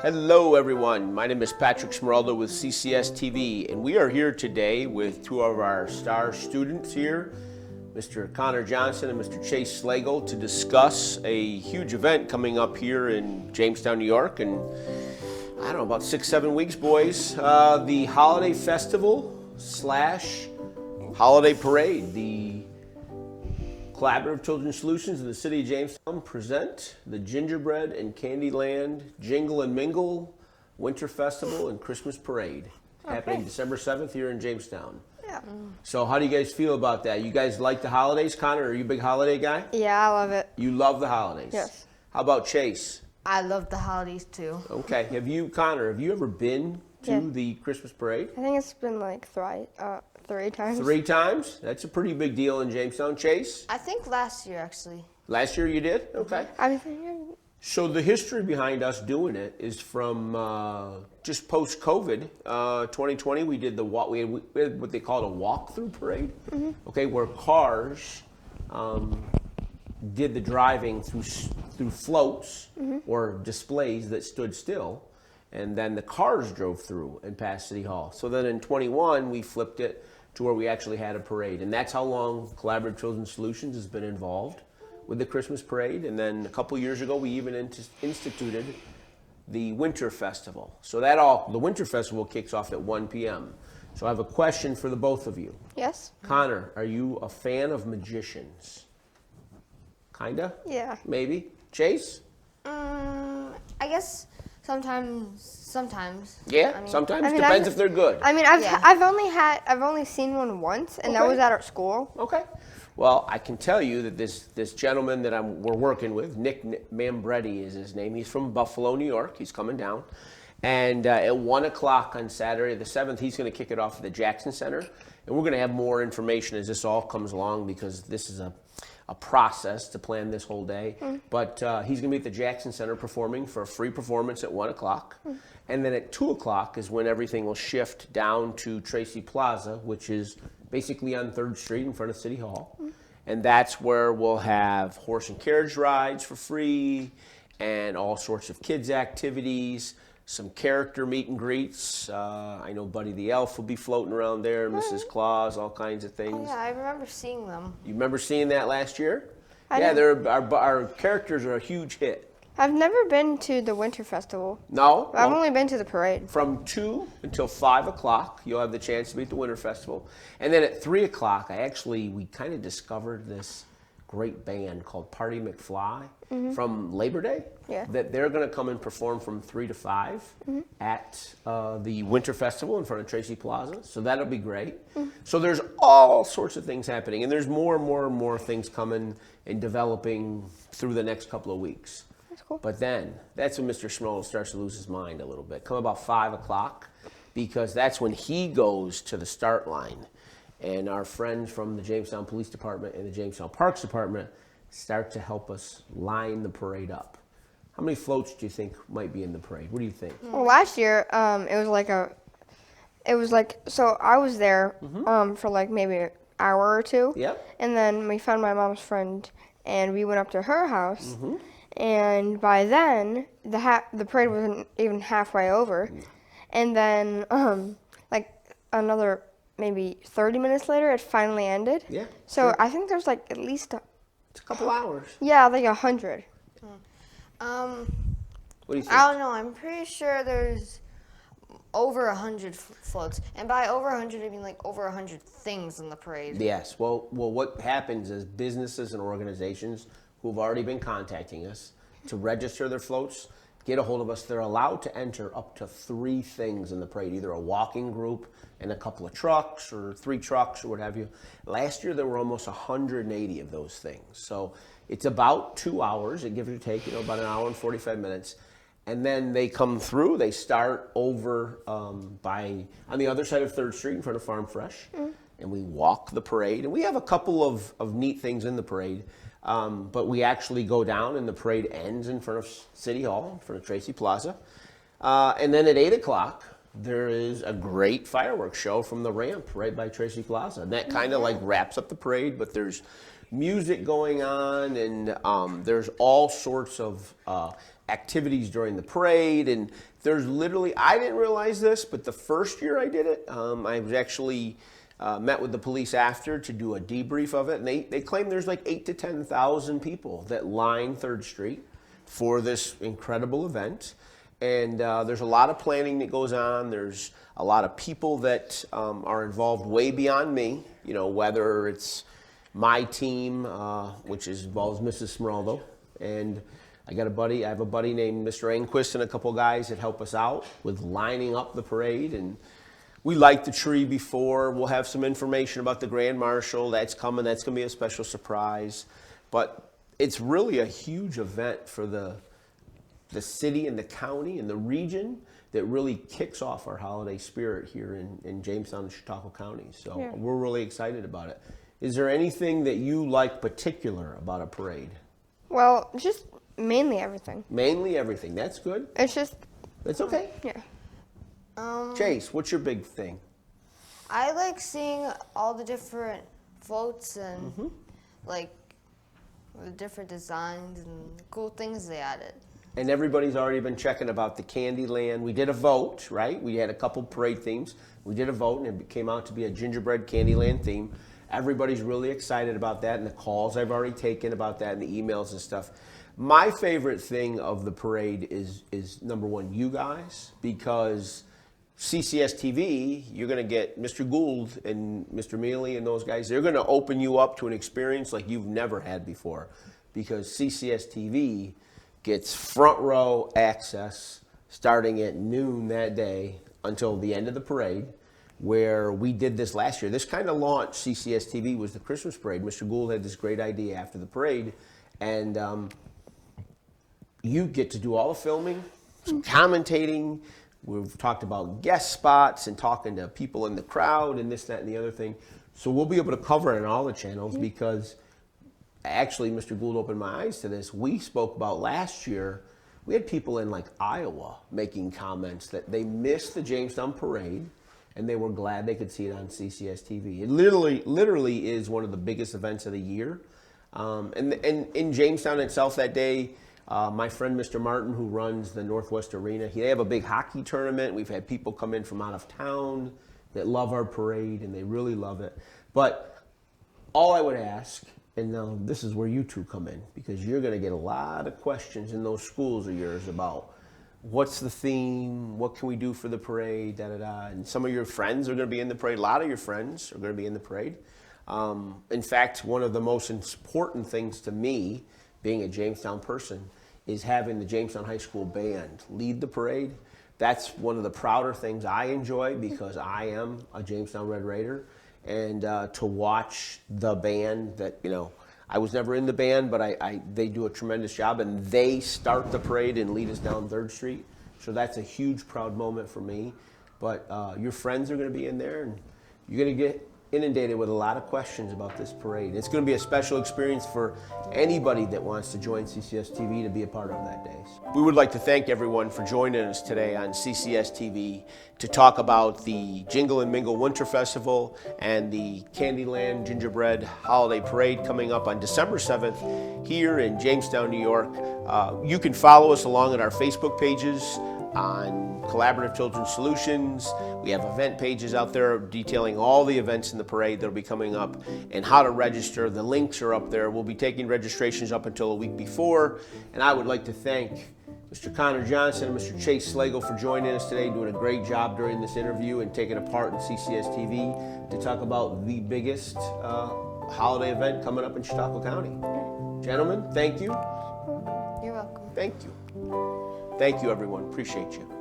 Hello everyone, my name is Patrick Smeraldo with CCS-TV, and we are here today with two of our star students here, Mr. Connor Johnson and Mr. Chase Slagle, to discuss a huge event coming up here in Jamestown, New York, and I don't know, about 6-7 weeks, boys. The Holiday Festival / Holiday Parade. The Collaborative Children's Solutions in the City of Jamestown present the Gingerbread and Candyland Jingle and Mingle Winter Festival and Christmas Parade. Happening December 7th here in Jamestown. Yeah. So how do you guys feel about that? You guys like the holidays? Connor, are you a big holiday guy? Yeah, I love it. You love the holidays? Yes. How about Chase? I love the holidays too. Okay. Connor, have you ever been to the Christmas Parade? I think it's been like three times. 3 times? That's a pretty big deal in Jamestown. Chase? I think last year actually. Last year you did? Okay. I'm thinking. So the history behind us doing it is from just post-COVID, 2020. We did we had what they called a walk-through parade. Okay, where cars did the driving through floats or displays that stood still, and then the cars drove through and passed City Hall. So then in 21 we flipped it to where we actually had a parade, and that's how long Collaborative Children's Solutions has been involved with the Christmas Parade. And then a couple years ago we even instituted the Winter Festival. So the Winter Festival kicks off at 1 p.m. So I have a question for the both of you. Yes. Connor, are you a fan of magicians? Kinda? Yeah. Maybe? Chase? I guess sometimes. Yeah, I mean, sometimes. I mean, Depends if they're good. I mean, I've only seen one once, and that was at our school. Okay. Well, I can tell you that this gentleman that we're working with, Nick Mambretti is his name. He's from Buffalo, New York. He's coming down. And at 1 o'clock on Saturday the 7th, he's going to kick it off at the Jackson Center. And we're going to have more information as this all comes along, because this is a process to plan this whole day. But he's going to be at the Jackson Center performing for a free performance at 1 o'clock. And then at 2 o'clock is when everything will shift down to Tracy Plaza, which is basically on 3rd Street in front of City Hall. And that's where we'll have horse and carriage rides for free and all sorts of kids activities, some character meet and greets. I know Buddy the Elf will be floating around there, Mrs. Claus, all kinds of things. Oh, yeah, I remember seeing them. You remember seeing that last year? I Yeah, do. our characters are a huge hit. I've never been to the Winter Festival. No? I've Well, only been to the parade. from 2 until 5 o'clock, you'll have the chance to be at the Winter Festival. And then at 3 o'clock, we kind of discovered this great band called Party McFly from Labor Day. Yeah. That they're going to come and perform from 3 to 5 at the Winter Festival in front of Tracy Plaza. So that'll be great. So there's all sorts of things happening, and there's more and more things coming and developing through the next couple of weeks. That's cool. But then, that's when Mr. Schmoll starts to lose his mind a little bit. Come about 5 o'clock, because that's when he goes to the start line. And our friends from the Jamestown Police Department and the Jamestown Parks Department start to help us line the parade up. How many floats do you think might be in the parade? What do you think? Well, last year, so I was there for like maybe an hour or two. Yep. And then we found my mom's friend, and we went up to her house. And by then, the parade wasn't even halfway over. And then, like another maybe 30 minutes later, it finally ended. Yeah. So sure. I think there's like at least It's a couple hours. like 100. What do you think? I don't know. I'm pretty sure there's over 100 floats, and by over 100, I mean like over 100 things in the parade. Yes. Well, what happens is businesses and organizations who've already been contacting us to register their floats get a hold of us. They're allowed to enter up to 3 things in the parade, either a walking group and a couple of trucks or 3 trucks or what have you. Last year, there were almost 180 of those things. So it's about 2 hours. It gives or take, about an hour and 45 minutes. And then they come through. They start over on the other side of 3rd Street in front of Farm Fresh. And we walk the parade. And we have a couple of neat things in the parade. But we actually go down, and the parade ends in front of City Hall, in front of Tracy Plaza. And then at 8 o'clock, there is a great fireworks show from the ramp right by Tracy Plaza. And that kind of like wraps up the parade, but there's music going on, and there's all sorts of activities during the parade. And there's literally, I didn't realize this, but the first year I did it, I was actually met with the police after to do a debrief of it, and they claim there's like 8,000 to 10,000 people that line 3rd Street for this incredible event. And there's a lot of planning that goes on. There's a lot of people that are involved way beyond me, you know, whether it's my team, which involves Mrs. Smeraldo, and I have a buddy named Mr. Enquist and a couple guys that help us out with lining up the parade. And we light the tree before. We'll have some information about the Grand Marshal. That's coming. That's going to be a special surprise. But it's really a huge event for the city and the county and the region that really kicks off our holiday spirit here in Jamestown and Chautauqua County. So Yeah. we're really excited about it. Is there anything that you like particular about a parade? Well, just mainly everything. Mainly everything. That's good. It's just, That's okay. yeah. Chase, what's your big thing? I like seeing all the different floats and like the different designs and cool things they added. And everybody's already been checking about the Candyland. We did a vote, right? We had a couple parade themes. We did a vote, and it came out to be a Gingerbread Candyland theme. Everybody's really excited about that, and the calls I've already taken about that, and the emails and stuff. My favorite thing of the parade is number one, you guys, because CCS-TV, you're going to get Mr. Gould and Mr. Mealy and those guys. They're going to open you up to an experience like you've never had before, because CCS-TV gets front row access starting at noon that day until the end of the parade, where we did this last year. This kind of launched CCS-TV was the Christmas parade. Mr. Gould had this great idea after the parade, and you get to do all the filming, some commentating. We've talked about guest spots and talking to people in the crowd and this, that, and the other thing. So we'll be able to cover it on all the channels because actually Mr. Gould opened my eyes to this. We spoke about last year, we had people in like Iowa making comments that they missed the Jamestown parade and they were glad they could see it on CCS-TV. It literally is one of the biggest events of the year. And in Jamestown itself that day, my friend Mr. Martin, who runs the Northwest Arena, they have a big hockey tournament. We've had people come in from out of town that love our parade, and they really love it. But all I would ask, and now this is where you two come in, because you're going to get a lot of questions in those schools of yours about what's the theme, what can we do for the parade, da-da-da. And some of your friends are going to be in the parade. A lot of your friends are going to be in the parade. In fact, one of the most important things to me, being a Jamestown person, is having the Jamestown High School band lead the parade. That's one of the prouder things I enjoy because I am a Jamestown Red Raider. And to watch the band that, you know, I was never in the band, but they do a tremendous job, and they start the parade and lead us down 3rd Street. So that's a huge proud moment for me. But your friends are going to be in there, and you're going to get inundated with a lot of questions about this parade. It's going to be a special experience for anybody that wants to join CCS-TV to be a part of that day. We would like to thank everyone for joining us today on CCS-TV to talk about the Jingle and Mingle Winter Festival and the Candyland Gingerbread Holiday Parade coming up on December 7th here in Jamestown, New York. You can follow us along at our Facebook pages on Collaborative Children's Solutions. We have event pages out there detailing all the events in the parade that will be coming up and how to register. The links are up there. We'll be taking registrations up until a week before. And I would like to thank Mr. Connor Johnson and Mr. Chase Slagle for joining us today, doing a great job during this interview and taking a part in CCS-TV to talk about the biggest holiday event coming up in Chautauqua County. Gentlemen, thank you. You're welcome. Thank you. Thank you, everyone. Appreciate you.